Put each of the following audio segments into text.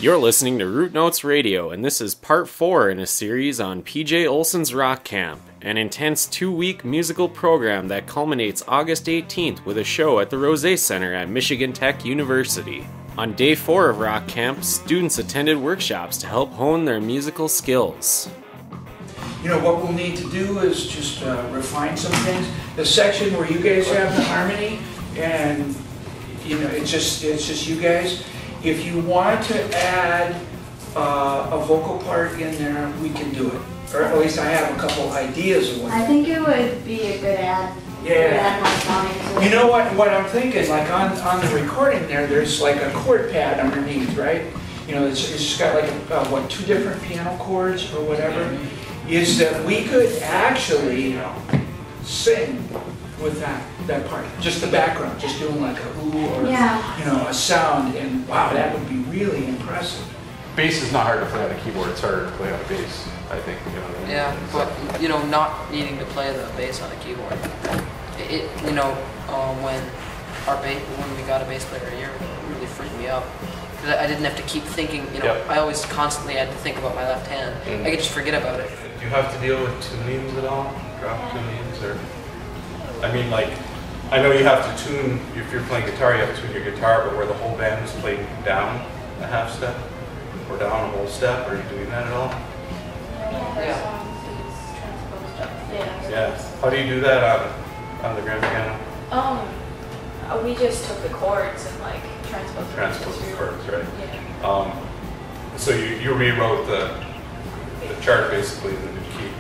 You're listening to Root Notes Radio, and this is part 4 in a series on PJ Olsson's Rock Camp, an intense 2-week musical program that culminates August 18th with a show at the Rosé Center at Michigan Tech University. On day 4 of Rock Camp, students attended workshops to help hone their musical skills. You know, what we'll need to do is just refine some things. The section where you guys have the harmony, and you know, it's just you guys. If you want to add a vocal part in there, we can do it. Or at least I have a couple ideas of what. I think it would be a good add. Yeah. You know what I'm thinking? Like on the recording there's like a chord pad underneath, right? You know, it's just got like 2 different piano chords or whatever. Is that we could actually sing with that part, just the background, just doing like a ooh or you know, a sound, and wow, that would be really impressive. Bass is not hard to play on a keyboard; it's harder to play on a bass, I think. You know what I mean? Yeah, but you know, not needing to play the bass on a keyboard, you know, when we got a bass player here, it really freaked me out. Because I didn't have to keep thinking, you know, I always constantly had to think about my left hand. I could just forget about it. Do you have to deal with tunings at all? Drop tunings, or? I mean, like, I know you have to tune, if you're playing guitar, you have to tune your guitar, but where the whole band is playing down a half step, or down a whole step, are you doing that at all? Yeah. Yeah. How do you do that on the grand piano? We just took the chords and like transposed the chords, right? Yeah. So you rewrote the chart basically in the new key.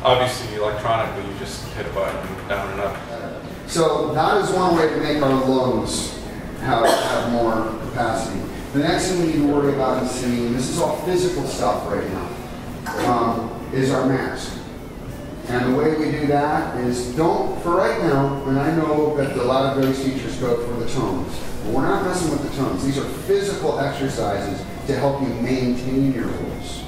Obviously, electronically, you just hit a button down and up. So that is one way to make our lungs have more capacity. The next thing we need to worry about in singing, and this is all physical stuff right now, is our mask. And the way we do that is for right now, and I know that a lot of voice teachers go for the tones, but we're not messing with the tones. These are physical exercises to help you maintain your voice.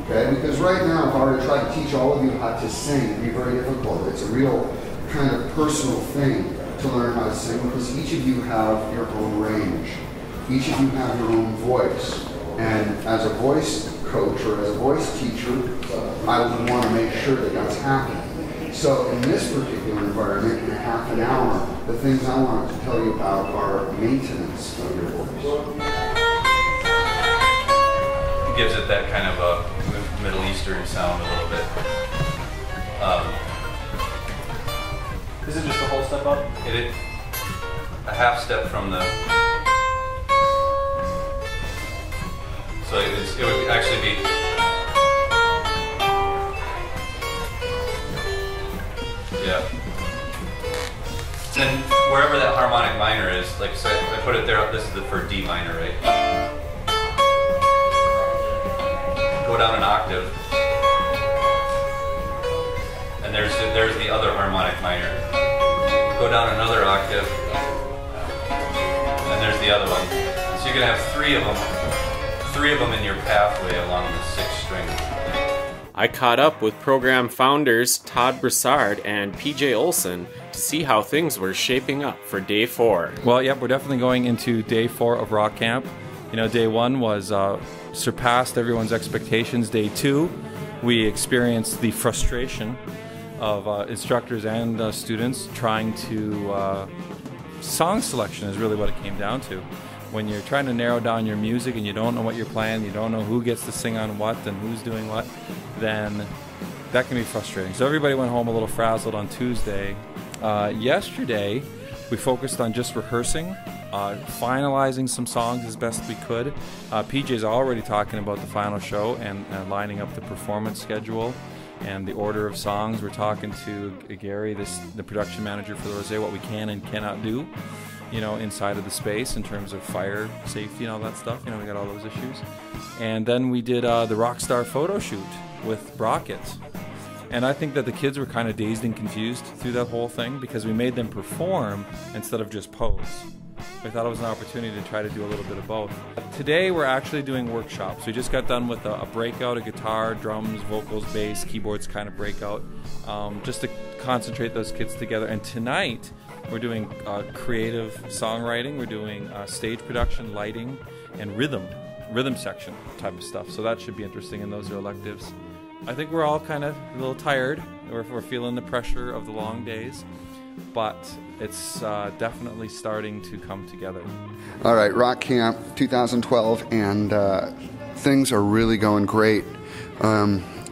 Okay? Because right now, if I were to try to teach all of you how to sing, it'd be very difficult. It's a real kind of personal thing to learn how to sing, because each of you have your own range. Each of you have your own voice. And as a voice coach or as a voice teacher, I would want to make sure that that's happening. So in this particular environment, in a half an hour, the things I wanted to tell you about are maintenance of your voice. It gives it that kind of a Middle Eastern sound a little bit. Is it just a whole step up? A half step from the... So it would actually be... Yeah. And then wherever that harmonic minor is, like so I put it there, this is for D minor, right? Go down an octave. And there's the other harmonic minor. Go down another octave. And there's the other one. So you can have three of them in your pathway along the 6th string. I caught up with program founders Todd Broussard and PJ Olsson to see how things were shaping up for day 4. Well, yep, we're definitely going into day 4 of Rock Camp. You know, day 1 was surpassed everyone's expectations. Day 2, we experienced the frustration of instructors and students trying to... song selection is really what it came down to. When you're trying to narrow down your music and you don't know what you're playing, you don't know who gets to sing on what and who's doing what, then that can be frustrating. So everybody went home a little frazzled on Tuesday. Yesterday, we focused on just rehearsing, finalizing some songs as best we could. PJ's already talking about the final show and lining up the performance schedule and the order of songs. We're talking to Gary, the production manager for the Rosé, what we can and cannot do, you know, inside of the space in terms of fire safety and all that stuff. You know, we got all those issues. And then we did the Rockstar photo shoot with Brockett. And I think that the kids were kind of dazed and confused through that whole thing because we made them perform instead of just pose. We thought it was an opportunity to try to do a little bit of both. Today we're actually doing workshops. We just got done with a breakout, a guitar, drums, vocals, bass, keyboards kind of breakout, just to concentrate those kids together. And tonight we're doing creative songwriting, we're doing stage production, lighting, and rhythm section type of stuff. So that should be interesting, and those are electives. I think we're all kind of a little tired. We're feeling the pressure of the long days, but it's definitely starting to come together. All right, Rock Camp 2012, and things are really going great.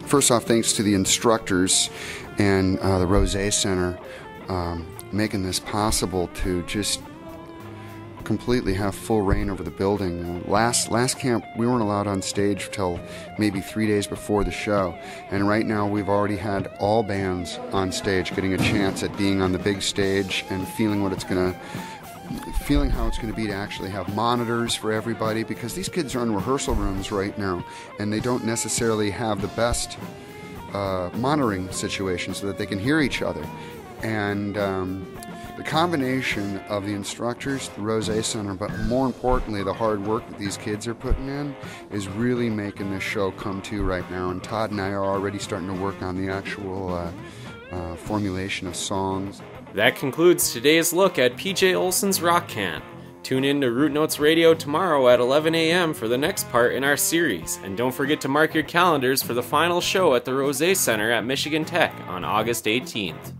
First off, thanks to the instructors and the Rosé Center making this possible to just completely have full reign over the building. Last camp, we weren't allowed on stage till maybe 3 days before the show, and right now we've already had all bands on stage getting a chance at being on the big stage and feeling how it's going to be to actually have monitors for everybody, because these kids are in rehearsal rooms right now and they don't necessarily have the best monitoring situation so that they can hear each other. And the combination of the instructors, the Rosé Center, but more importantly the hard work that these kids are putting in is really making this show come to right now. And Todd and I are already starting to work on the actual formulation of songs. That concludes today's look at PJ Olsson's Rock Camp. Tune in to Root Notes Radio tomorrow at 11 a.m. for the next part in our series. And don't forget to mark your calendars for the final show at the Rosé Center at Michigan Tech on August 18th.